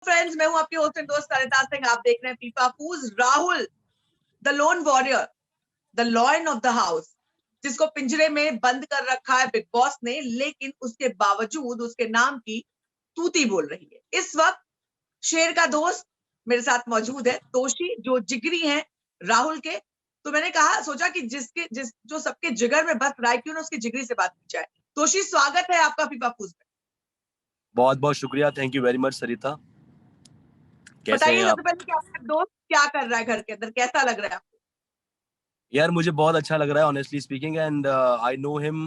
Friends, मैं हूं आपकी होस्ट एंड दोस्त सरिता सिंह। आप देख रहे हैं फीफा फूज। Rahul the lone warrior, the lion of the house, जिसको पिंजरे में बंद कर रखा है बिग बॉस ने, लेकिन उसके बावजूद उसके नाम की तूती बोल रही है। इस वक्त शेर का दोस्त मेरे साथ मौजूद है, तोशी, जो जिगरी हैं राहुल के। तो मैंने कहा, सोचा कि जिस जो सबके जिगर में बस रहा है, क्यों ना उसकी जिगरी से बात की जाए। तोशी, स्वागत है आपका फीफा फूज में। बहुत बहुत शुक्रिया, थैंक यू वेरी मच सरिता। कैसे बताइए हैं आप? सबसे पहले कि आपका दोस्त क्या कर रहा है घर के अंदर, कैसा लग रहा है आपको? यार मुझे बहुत अच्छा लग रहा है honestly speaking, and I know him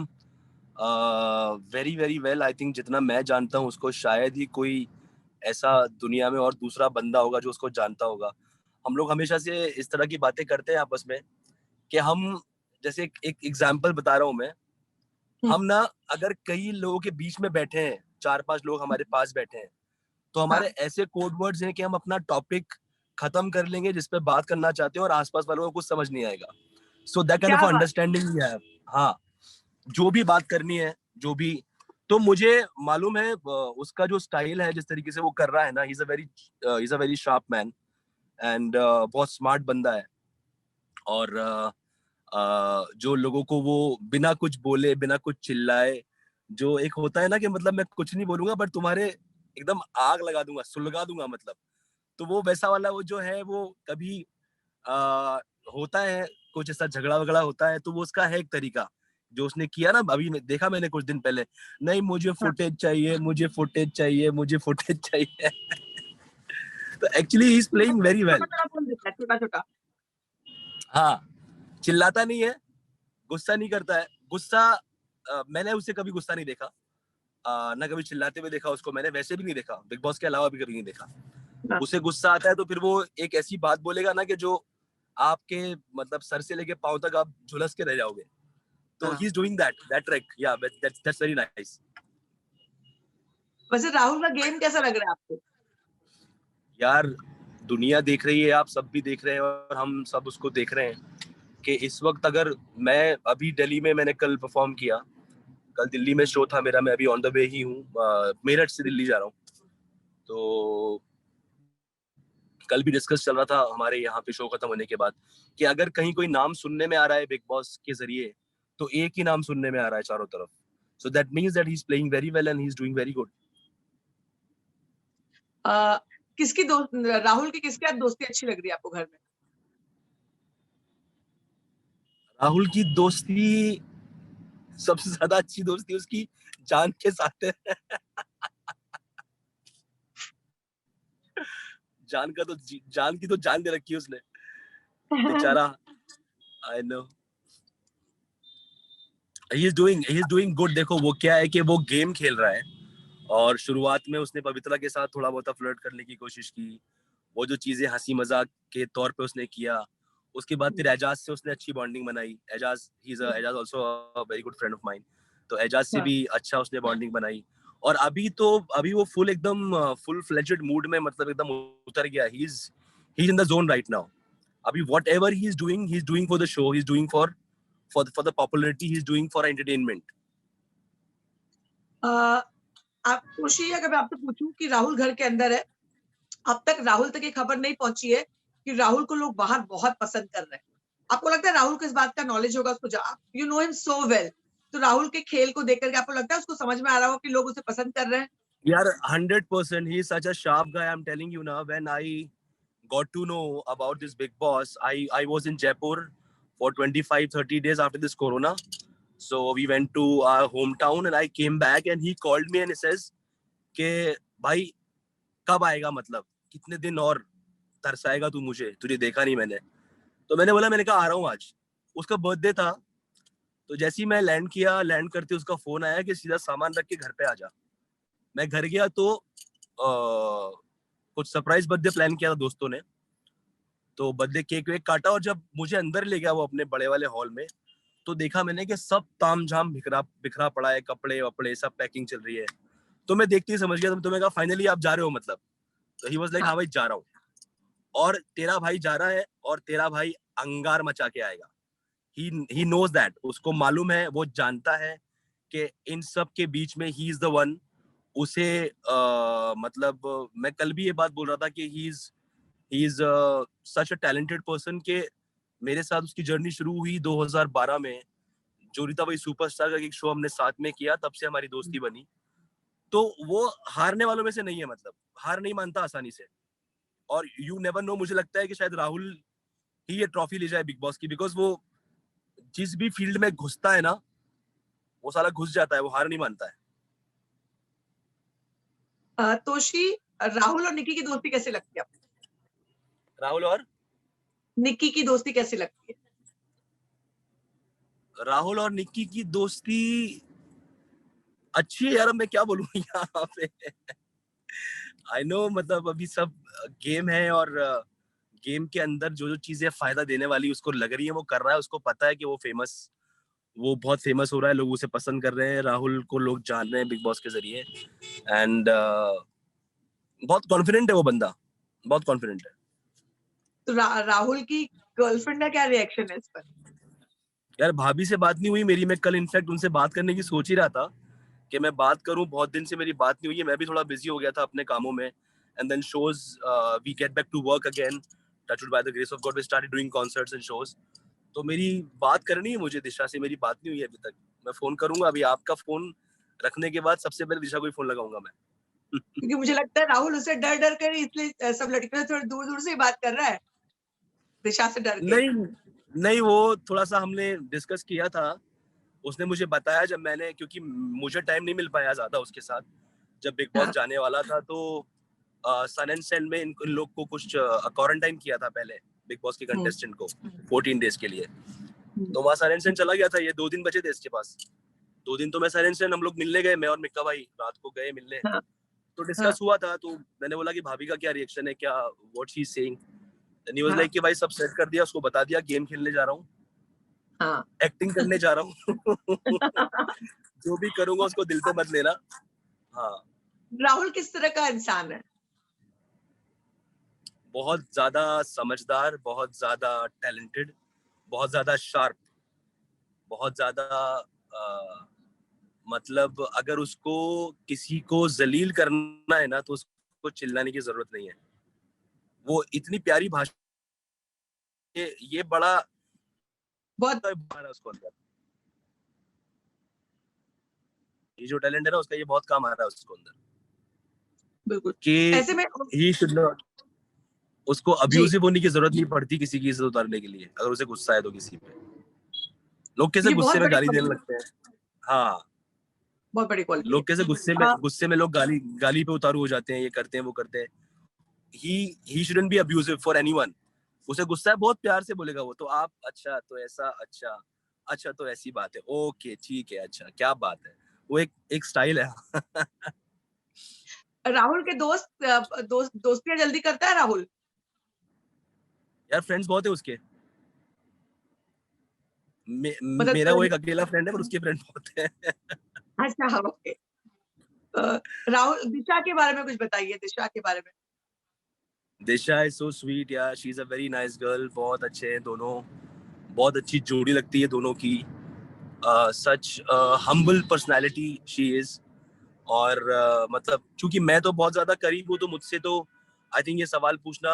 very very well. I think जितना मैं जानता हूँ उसको, शायद ही कोई ऐसा दुनिया में और दूसरा बंदा होगा जो उसको जानता होगा। हम लोग हमेशा से इस तरह की बातें करते हैं आपस में कि हम, जैसे एक एग्जाम्पल बता रहा हूँ मैं, हम ना अगर कई लोगों के बीच में बैठे हैं, 4-5 लोग हमारे पास बैठे हैं, तो हमारे हाँ, ऐसे कोड वर्ड्स हैं कि हम अपना टॉपिक खत्म कर लेंगे जिस पे बात करना चाहते हैं और आसपास वालों को कुछ समझ नहीं आएगा। सो दैट काइंड क्या ऑफ बात। Understanding we have. हाँ, जो भी बात करनी है, जो भी, तो मुझे मालूम है उसका जो स्टाइल है, जिस तरीके से वो कर रहा है ना, he is a very sharp man, and बहुत स्मार्ट बंदा है। और जो लोगों को वो बिना कुछ बोले, बिना कुछ चिल्लाए, जो एक होता है ना कि मतलब मैं कुछ नहीं बोलूंगा बट तुम्हारे एकदम आग लगा दूंगा, सुलगा दूंगा मतलब, तो वो वैसा वाला वो जो है वो कभी आ, होता है कुछ ऐसा झगड़ा वगड़ा होता है तो वो उसका है एक तरीका जो उसने किया ना। अभी देखा मैंने कुछ दिन पहले, नहीं मुझे हाँ, फुटेज चाहिए, मुझे फुटेज चाहिए, मुझे फुटेज चाहिए। तो actually he is playing very छोटा वेल। छोटा बोल देता है, छोटा छोटा। हाँ, चिल्लाता नहीं है, गुस्सा नहीं करता है। गुस्सा मैंने उसे कभी गुस्सा नहीं देखा, ना कभी चिल्लाते हुए देखा उसको मैंने, वैसे भी नहीं देखा, बिग बॉस के अलावा भी कभी नहीं देखा। हाँ, उसे गुस्सा आता है तो फिर वो एक ऐसी बात बोलेगा ना कि जो आपके मतलब सर से लेके पांव तक आप झुलस के रह जाओगे। तो हाँ। ही इज डूइंग दैट ट्रिक, या दैट्स वेरी नाइस। वैसे राहुल का गेम कैसा लग रहा है आपको? यार दुनिया देख रही है, आप सब भी देख रहे हैं और हम सब उसको देख रहे हैं कि इस वक्त अगर मैं अभी दिल्ली में, मैंने कल परफॉर्म किया, कल दिल्ली में शो था मेरा, मैं अभी ऑन द वे ही हूँ, मेरठ से दिल्ली जा रहा हूँ। तो कल भी डिस्कस चल रहा था हमारे यहाँ पे शो खत्म होने के बाद कि अगर कहीं कोई नाम सुनने में आ रहा है बिग बॉस के जरिए, तो एक ही नाम सुनने में आ रहा है चारों तरफ। So that means that he is playing very well and he is doing very good. आ, किसकी दोस्त, राहुल की किसके साथ दोस्ती अच्छी लग रही है आपको घर में? राहुल की दोस्ती, सबसे ज्यादा अच्छी दोस्ती उसकी जान के साथ है। जान का तो जान की तो जान दे रखी है उसने, बेचारा। I know he is doing good. देखो वो क्या है कि वो गेम खेल रहा है, और शुरुआत में उसने पवित्रा के साथ थोड़ा बहुत फ्लर्ट करने की कोशिश की, वो जो चीजें हंसी मजाक के तौर पे उसने किया। उसके बाद फिर एजाज से उसने अच्छी बॉन्डिंग बनाई। Ejaz also a very good friend of mine, तो एजाज से हाँ। भी अच्छा उसने बॉन्डिंग बनाई। और अभी वो फुल एकदम फुल फ्लेजेड मूड में, मतलब एकदम उतर गया। He is in the zone right now. अभी whatever he is doing for the show, he is doing for the popularity, he is doing for entertainment. आ, आप खुशी, अगर मैं आपसे पूछूं कि राहुल घर के अंदर है, अब तक राहुल तक ये खबर नहीं पहुंची है कि राहुल को लोग बाहर बहुत पसंद कर रहे हैं। आपको लगता है राहुल को इस बात का नॉलेज होगा? उसको you know him so well, तो राहुल के खेल को देख करके आपको लगता है उसको समझ में आ रहा हो कि लोग उसे पसंद कर रहे हैं? यार 100% he is such a sharp guy. I'm telling you now, when I got to know about this big boss, I was in Jaipur for 25-30 days after this corona. So we went to our hometown and I came back and he called me and he says कि भाई कब आएगा, मतलब कितने दिन और तरसाएगा तू मुझे, तुझे देखा नहीं मैंने। तो मैंने बोला, मैंने कहा आ रहा हूँ आज। उसका बर्थडे था, तो जैसे ही मैं लैंड किया, लैंड करते उसका फोन आया कि सीधा सामान रख के घर पे आ जा। मैं घर गया तो कुछ सरप्राइज बर्थडे प्लान किया था दोस्तों ने, तो बर्थडे केक वेक काटा, और जब मुझे अंदर ले गया वो अपने बड़े वाले हॉल में, तो देखा मैंने कि सब तामझाम बिखरा बिखरा पड़ा है, कपड़े वपड़े सब पैकिंग चल रही है। तो मैं देखते ही समझ गया, तो मैं कहा फाइनली आप जा रहे हो मतलब। तो ही वाज लाइक, हाँ हाँ। भाई जा रहा हूँ, और तेरा भाई जा रहा है और तेरा भाई अंगार मचा के आएगा। ही नोज दैट, उसको मालूम है, वो जानता है कि इन सब के बीच में ही इज द वन उसे मतलब मैं कल भी ये बात बोल रहा था कि he is such a talented person के मेरे साथ उसकी जर्नी शुरू हुई 2012 में। जो रीता भाई सुपरस्टार का एक शो हमने साथ में किया, तब से हमारी दोस्ती बनी। तो वो हारने वालों में से नहीं है, मतलब हार नहीं मानता आसानी से। और यू नेवर नो, मुझे लगता है कि शायद राहुल ही ये ट्रॉफी ले जाए बिग बॉस की, बिकॉज वो जिस भी फील्ड में घुसता है ना, वो साला घुस जाता है, वो हार नहीं मानता है। तोशी, राहुल और निक्की की दोस्ती कैसे लगती है आपको? राहुल और निक्की की दोस्ती कैसी लगती है? राहुल और निक्की की दोस्ती अच्छी है यार, अब मैं क्या बोलूं यहाँ पे। आई नो, मतलब अभी सब गेम है, और गेम के अंदर जो जो चीजें फायदा देने वाली उसको लग रही है वो कर रहा है। उसको पता है कि वो बहुत फेमस हो रहा है, लोग उसे पसंद कर रहे हैं, राहुल को लोग जान रहे हैं बिग बॉस के जरिए। एंड बहुत कॉन्फिडेंट है वो बंदा, बहुत कॉन्फिडेंट है। तो राहुल की गर्लफ्रेंड का क्या रिएक्शन है इस पर? यार भाभी से बात नहीं हुई मेरी, मैं कल इनफैक्ट उनसे बात करने की सोच ही रहा था कि मैं बात करूं, बहुत दिन से मेरी बात नहीं हुई है, मैं भी थोड़ा बिजी हो गया था अपने कामों में। And then shows, we get back to work again, touchwood by the grace of God, we started doing concerts and shows. तो मेरी बात करनी है मुझे, दिशा से मेरी बात नहीं हुई है अभी तक। मैं फोन करूंगा अभी, आपका फोन रखने के बाद सबसे पहले दिशा को ही फोन लगाऊंगा मैं। क्योंकि मुझे लगता है राहुल उसे डर डर कर इसलिए सब लड़कियों से थोड़ी दूर दूर से ही बात कर रहा है, दिशा से डर के। नहीं नहीं, वो थोड़ा सा हमने डिस्कस किया था, उसने मुझे बताया जब मैंने, क्योंकि मुझे टाइम नहीं मिल पाया ज्यादा उसके साथ, जब बिग बॉस हाँ, जाने वाला था तो सन एंड सैंड में इन लोग को कुछ क्वारंटाइन किया था पहले बिग बॉस के कंटेस्टेंट को 14 डेज के लिए। तो वहाँ सन एंड सैंड चला गया था, ये 2 दिन बचे थे इसके पास। 2 दिन तो मैं सन एंड सैंड हम लोग मिलने गए, मैं और मिक्का भाई रात को गए मिलने। हाँ, तो हाँ, डिस्कस हुआ था, तो मैंने बोला कि भाभी का क्या रिएक्शन है, क्या what she is saying. Then he was हाँ, लाइक कि भाई सब सेट कर दिया, उसको बता दिया गेम खेलने जा रहा हूँ, हाँ। एक्टिंग करने जा रहा हूँ। जो भी करूंगा उसको दिल पे मत लेना। हाँ, राहुल किस तरह का इंसान है? बहुत ज्यादा समझदार, बहुत ज्यादा टैलेंटेड, बहुत ज्यादा शार्प, बहुत ज्यादा मतलब अगर उसको किसी को जलील करना है ना, तो उसको चिल्लाने की जरूरत नहीं है। वो इतनी प्यारी भाषा, ये बड़ा बहुत। है उसको अंदर, ये जो टैलेंट है ना उसका, ये बहुत काम आ रहा है उसको अंदर बिल्कुल। कि ऐसे में ही शुड नॉट, उसको जी, अब्यूसिव होने की जरूरत नहीं पड़ती किसी की इज्जत उतारने के लिए। अगर उसे गुस्सा है तो किसी पे, लोग कैसे ये बहुत गुस्से में बड़ी गाली देने क्वालिटी, लगते हैं। हाँ, बहुत बड़ी क्वालिटी लोग कैसे है। गुस्से में लोग गाली गाली पे उतारू हो जाते हैं, ये करते हैं वो करते हैं। He shouldn't be abusive for anyone. उसे गुस्सा है, बहुत प्यार से बोलेगा वो, तो आप अच्छा तो ऐसा, अच्छा अच्छा तो ऐसी बात है, ओके ठीक है, अच्छा क्या बात है। वो एक स्टाइल है। राहुल के दोस्तियां जल्दी करता है राहुल? यार फ्रेंड्स बहुत है उसके, मेरा वो मतलब एक अकेला फ्रेंड है, पर उसके फ्रेंड बहुत है। अच्छा, ओके। राहुल, दिशा के बारे में कुछ बताइए, दिशा के बारे में। दिशा इज सो स्वीट यार, she is a very nice girl, बहुत अच्छे हैं दोनों, बहुत अच्छी जोड़ी लगती है दोनों की। सच हम्बल पर्सनालिटी शी इज। और मतलब चूंकि मैं तो बहुत ज्यादा करीब हूँ, तो मुझसे तो आई थिंक ये सवाल पूछना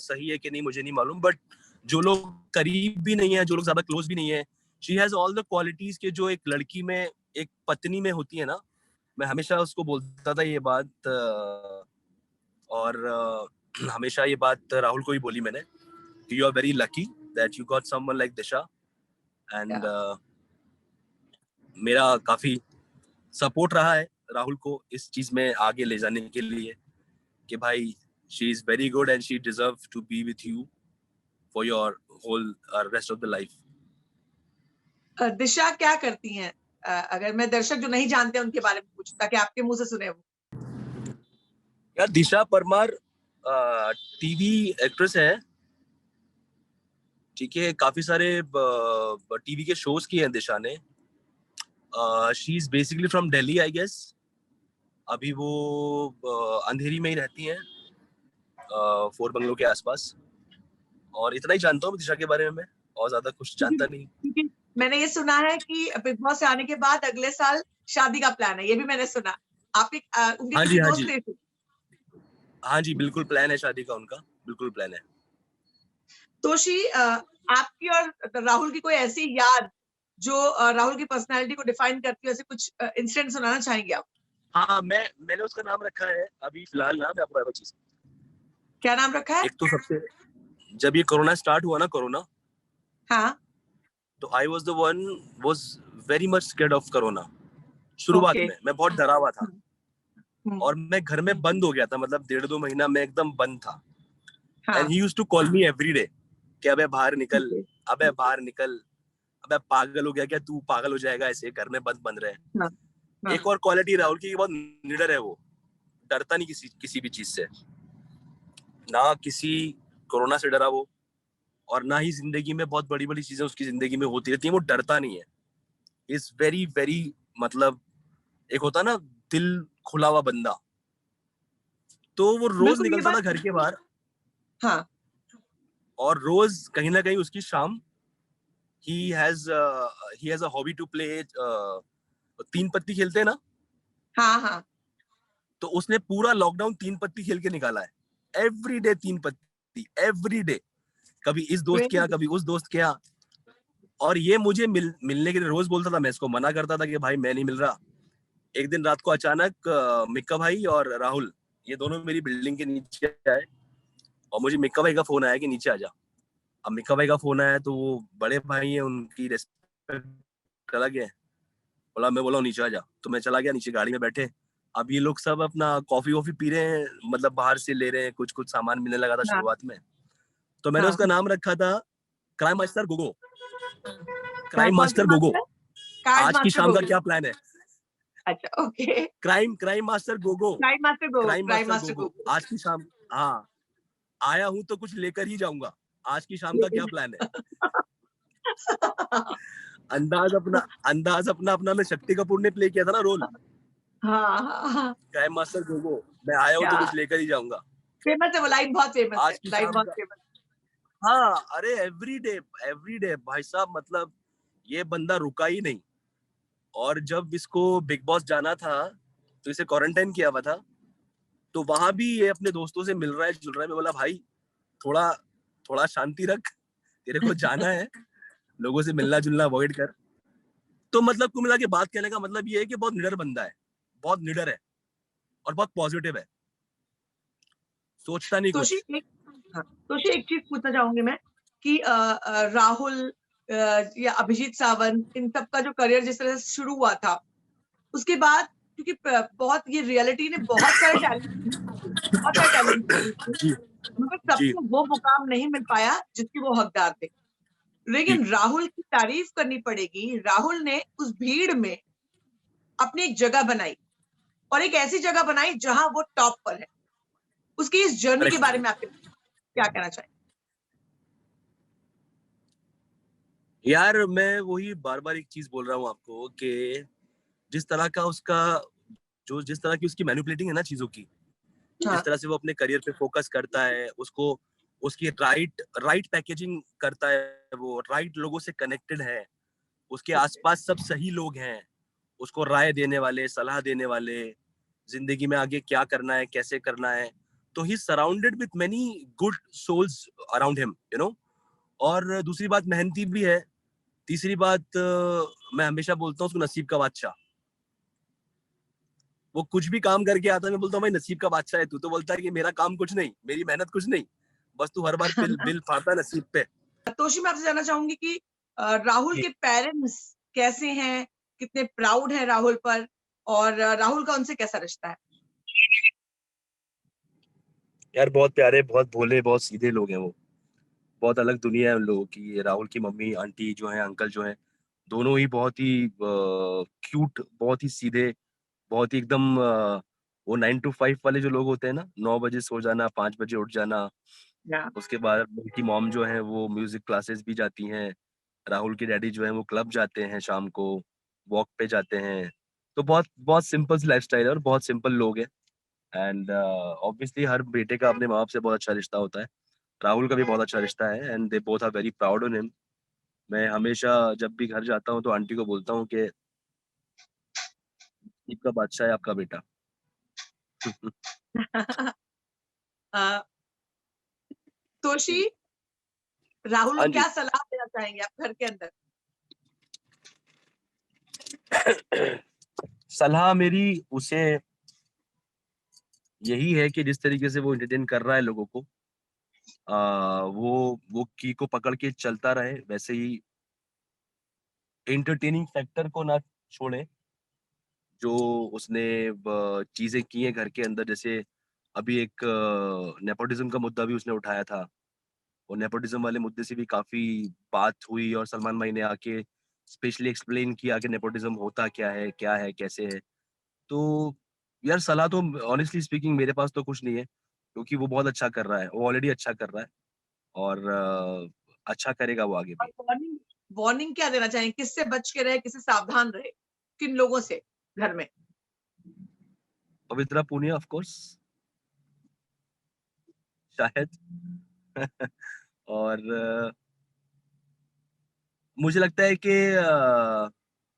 सही है कि नहीं मुझे नहीं मालूम, बट जो लोग करीब भी नहीं है, जो लोग ज्यादा क्लोज भी नहीं है, she has all the qualities के जो एक लड़की में, एक पत्नी में होती है ना। मैं हमेशा उसको बोलता था ये बात, और हमेशा ये बात राहुल को ही बोली मैंने, you are very lucky that you got someone like Disha. And क्या? मेरा काफी सपोर्ट रहा है राहुल को इस चीज में आगे ले जाने के लिए, कि भाई she is very good and she deserve to be with you for your whole rest of the life. Disha क्या करती हैं? अगर मैं दर्शक जो नहीं जानते उनके बारे में पूछूं, ताकि आपके मुंह से सुने वो। यार दिशा परमार टीवी एक्ट्रेस है, ठीक है, काफी सारे टीवी के शोज किए हैं दिशा ने। She is basically from Delhi I guess. अभी वो अंधेरी में ही रहती हैं, फोर बंगलो के आसपास। और इतना ही जानता हूँ दिशा के बारे में मैं, और ज्यादा कुछ क्योंकि जानता नहीं। क्योंकि मैंने ये सुना है कि बिग बॉस से आने के बाद अगले साल शादी का प्लान है, ये भी मैंने सुना। आप एक उनके हाँ किसी जी, हाँ दोस्त जी, थे? हाँ जी, बिल्कुल प्लान है शादी का उनका, बिल्कुल प्लान है। तोशी, आपकी और राहुल की कोई ऐसी याद जो राहुल की पर्सनालिटी को डिफाइन करती हो, ऐसे कुछ इंसिडेंट सुनाना चाहेंगे आप? हाँ, मैंने उसका नाम रखा है अभी फिलहाल ना, मैं आपको एक चीज, क्या नाम रखा है? एक तो सबसे, जब ये कोरोना स्टार्ट हुआ ना, कोरोना, हाँ। तो I was the one, was very much scared of corona. शुरुआत ओके। में मैं बहुत डरा हुआ था हम्म। और मैं घर में बंद हो गया था, मतलब 1.5-2 महीना मैं एकदम बंद था। एंड हाँ। He used to call me every day कि अबे बाहर निकल, ओके। अबे बाहर निकल, अबे पागल हो गया क्या तू, पागल हो जाएगा ऐसे घर में बंद बंद रहे। हाँ। हाँ। एक और क्वालिटी राहुल की, बहुत निडर है वो, डरता नहीं किसी किसी भी चीज से, ना किसी कोरोना से डरा वो, और ना ही जिंदगी में बहुत बड़ी बड़ी चीजें उसकी जिंदगी में होती रहती है, वो डरता नहीं है। इज वेरी वेरी, मतलब एक होता ना दिल खुला हुआ बंदा। तो वो रोज बिल्कुल, ये निकलता बात। था घर के बाहर, हाँ। और रोज कहीं ना कहीं उसकी शाम, he has a hobby to play, Teen Patti खेलते हैं ना, हाँ। हाँ। तो उसने पूरा लॉकडाउन तीन पत्ती खेल के निकाला है। एवरी डे तीन पत्ती, एवरी डे, कभी इस दोस्त के वेरी यहाँ, गुड। कभी उस दोस्त के यहाँ। और ये मुझे मिलने के लिए रोज बोलता था, मैं इसको मना करता था कि भाई मैं नहीं मिल रहा। एक दिन रात को अचानक मिक्का भाई और राहुल, ये दोनों मेरी बिल्डिंग के नीचे आए, और मुझे मिक्का भाई का फोन आया कि नीचे आ जा। अब मिक्का भाई का फोन आया तो वो बड़े भाई हैं, उनकी रेस्पेक्ट अलग है। बोला, मैं बोला नीचे आ जा, तो मैं चला गया नीचे, गाड़ी में बैठे। अब ये लोग सब अपना कॉफी वॉफी पी रहे हैं, मतलब बाहर से ले रहे हैं, कुछ कुछ सामान मिलने लगा था हाँ। शुरुआत में। तो मैंने हाँ। उसका नाम रखा था क्राइम मास्टर गोगो, क्या, क्राइम कौन सा मास्टर गोगो। मास्टर? कार्ड आज की मास्टर शाम का गोगो। क्या प्लान है? अच्छा, okay. Crime crime master Gogo, crime master Gogo, crime crime master master Gogo Gogo. आज की शाम। हाँ, आया हूं तो कुछ लेकर ही जाऊंगा। आज की शाम का क्या प्लान है? अंदाज अपना अपना मैं शक्ति कपूर ने प्ले किया था ना रोल, हाँ। हाँ। हाँ। क्राइम मास्टर गोगो, मैं आया हूं क्या तो कुछ लेकर ही जाऊंगा। फेमस है वो लाइन, बहुत फेमस है, आज की लाइन शाम बहुत का, फेमस। हाँ, अरे एवरी डे भाई साहब, मतलब ये बंदा रुका ही नहीं। और जब इसको बिग बॉस जाना था, तो इसे क्वारंटाइन किया हुआ था, तो वहां भी ये अपने दोस्तों से मिल रहा है, जुल रहा है। मैं बोला भाई, थोड़ा थोड़ा शांति रख, तेरे को जाना है, लोगों से मिलना जुलना अवॉइड कर। तो मतलब कुल मिला के बात कहने का मतलब ये है कि बहुत निडर बंदा है, बहुत निडर है, और बहुत पॉजिटिव है, सोचता नहीं तोशी कुछ। एक, हाँ, तोशी एक चीज पूछना चाहूंगी मैं कि राहुल या अभिजीत सावंत, इन सब का जो करियर जिस तरह से शुरू हुआ था, उसके बाद, क्योंकि बहुत ये रियलिटी ने बहुत सारे टैलेंट, बहुत सारे टैलेंट, जी मगर जी। सबको वो मुकाम नहीं मिल पाया जिसके वो हकदार थे। जी लेकिन राहुल की तारीफ करनी पड़ेगी, राहुल ने उस भीड़ में अपनी एक जगह बनाई, और एक ऐसी जगह बनाई जहां वो टॉप पर है। उसकी इस जर्नी के करेक्ट। बारे में आप क्या कहना चाहेंगे? यार मैं वही बार बार एक चीज बोल रहा हूँ आपको कि जिस तरह का उसका, जो जिस तरह की उसकी मैनिपुलेटिंग है ना चीजों की, जिस हाँ। तरह से वो अपने करियर पे फोकस करता है, उसको उसकी राइट राइट पैकेजिंग करता है, वो राइट लोगों से कनेक्टेड है, उसके आसपास सब सही लोग हैं, उसको राय देने वाले, सलाह देने वाले, जिंदगी में आगे क्या करना है, कैसे करना है। तो he surrounded with many good souls around him, you know. और दूसरी बात, मेहनती भी है। तीसरी बात, मैं हमेशा बोलता हूँ उसको नसीब का बादशाह। वो कुछ भी काम करके आता है, मैं बोलता हूँ भाई नसीब का बादशाह है तू, तो बोलता है कि मेरा काम कुछ नहीं, मेरी मेहनत कुछ नहीं, बस तू हर बार बिल बिल फाड़ता है नसीब पे। तोशी, मैं आपसे जानना चाहूंगी कि राहुल के पेरेंट्स कैसे हैं, कितने प्राउड है राहुल पर, और राहुल का उनसे कैसा रिश्ता है? यार बहुत प्यारे, बहुत भोले, बहुत सीधे लोग हैं वो। बहुत अलग दुनिया है उन लोगों की। राहुल की मम्मी आंटी जो है, अंकल जो है, दोनों ही बहुत ही क्यूट, बहुत ही सीधे, बहुत ही एकदम वो 9 to 5 वाले जो लोग होते हैं ना, 9 बजे सो जाना, 5 बजे उठ जाना। या उसके बाद उनकी मॉम जो है वो म्यूजिक क्लासेस भी जाती हैं। राहुल के डैडी जो है वो क्लब जाते हैं, शाम को वॉक पे जाते हैं। तो बहुत बहुत सिंपल लाइफस्टाइल है, और बहुत सिंपल लोग हैं। एंड ऑब्वियसली हर बेटे का अपने माँ बाप से बहुत अच्छा रिश्ता होता है। राहुल का भी बहुत अच्छा रिश्ता है, and they both are very proud on him. मैं हमेशा जब भी घर जाता हूँ तो आंटी को बोलता हूँ कि ईद का बादशाह है आपका बेटा। अ, तोशी, राहुल हाँ को जी। क्या सलाह देना चाहेंगे आप घर के अंदर? सलाह मेरी उसे यही है कि जिस तरीके से वो एंटरटेन कर रहा है लोगों को, वो की को पकड़ के चलता रहे, वैसे ही एंटरटेनिंग फैक्टर को ना छोड़े। जो उसने चीज़ें की हैं घर के अंदर, जैसे अभी एक नेपोटिज़्म का मुद्दा भी उसने उठाया था। और नेपोटिज़्म वाले मुद्दे से भी काफ़ी बात हुई और सलमान भाई ने आके स्पेशली एक्सप्लेन किया कि नेपोटिज़्म होता क्या है, कैसे है। तो यार सलाह तो ऑनेस्टली स्पीकिंग मेरे पास तो कुछ नहीं है, क्योंकि वो बहुत अच्छा कर रहा है, वो ऑलरेडी अच्छा कर रहा है और अच्छा करेगा वो आगे और भी। वार्निंग वार्निंग क्या देना चाहेंगे? किससे बच के रहे, किससे सावधान रहे? किन लोगों से घर में? पवित्रा पूनिया ऑफ कोर्स, शायद। और मुझे लगता है कि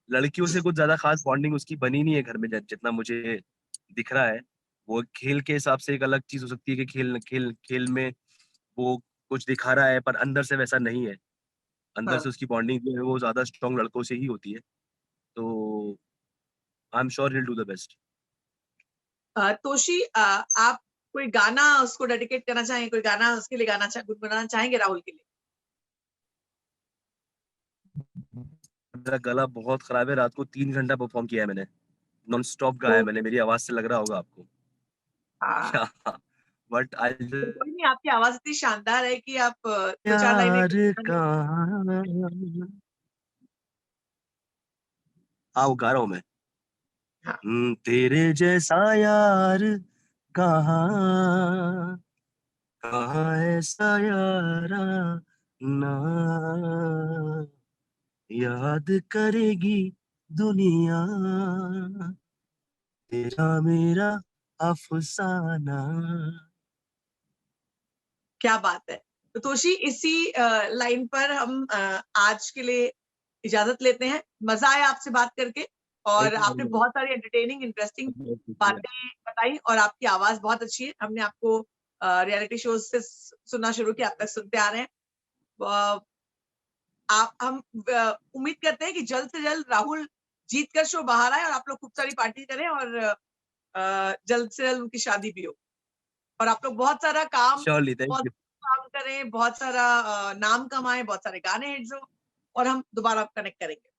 लड़कियों से कुछ ज़्यादा ख़ास बॉन्डिंग उसकी बनी नहीं है घर में, ज जितना मुझे दिख रहा है। वो खेल के हिसाब से एक अलग चीज़ हो सकती है कि खेल खेल खेल में वो कुछ दिखा रहा है, पर अंदर से वैसा नहीं है। अंदर हाँ। से उसकी बॉन्डिंग जो है वो ज़्यादा स्ट्रॉन्ग लड़कों से ही होती है। तो I am sure he will do the best. Toshi, आप कोई गाना उसको डेडिकेट करना चाहेंगे? कोई गाना उसके लिए गुनगुनाना चाहेंगे राहुल के लिए? मेरा गला बहुत खराब है, रात को 3 घंटा परफ़ॉर्म किया है मैंने। नॉन स्टॉप गाया है तो मैंने, मेरी आवाज़ से लग रहा होगा आपको। हाँ, बट आई तो कोई नहीं, आपकी आवाज़ इतनी शानदार है कि आप 2-4 लाइनें प्यार गुनगुनाने। कहाँ, हाँ, वो गा रहा हूँ मैं। हाँ, तेरे जैसा यार कहाँ, कहाँ ऐसा याराना, याद करेगी दुनिया तेरा मेरा अफसाना। क्या बात है! तो तोशी, इसी लाइन पर हम आज के लिए इजाज़त लेते हैं। मज़ा आया आपसे बात करके और थैंक यू आपने वेरी बहुत सारी एंटरटेनिंग, इंटरेस्टिंग मच। बातें बताई और आपकी आवाज़ बहुत अच्छी है। हमने आपको रियलिटी शोज़ से सुनना शुरू किया, अब तक सुनते आ रहे हैं। अ, आप हम उम्मीद करते हैं कि जल्द से जल्द राहुल जीत कर शो बाहर आए और आप लोग खूब सारी पार्टी करें और जल्द से जल्द उनकी शादी भी हो। और आप लोग बहुत सारा काम श्योरली, थैंक बहुत यू। काम करें, बहुत सारा नाम कमाएँ, बहुत सारे गाने हिट्स हो और हम दोबारा कनेक्ट करेंगे।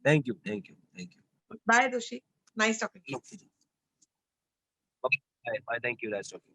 Thank you, thank you, thank bye Doshi, nice talking to you. You. Bye, bye, thank you, nice talking.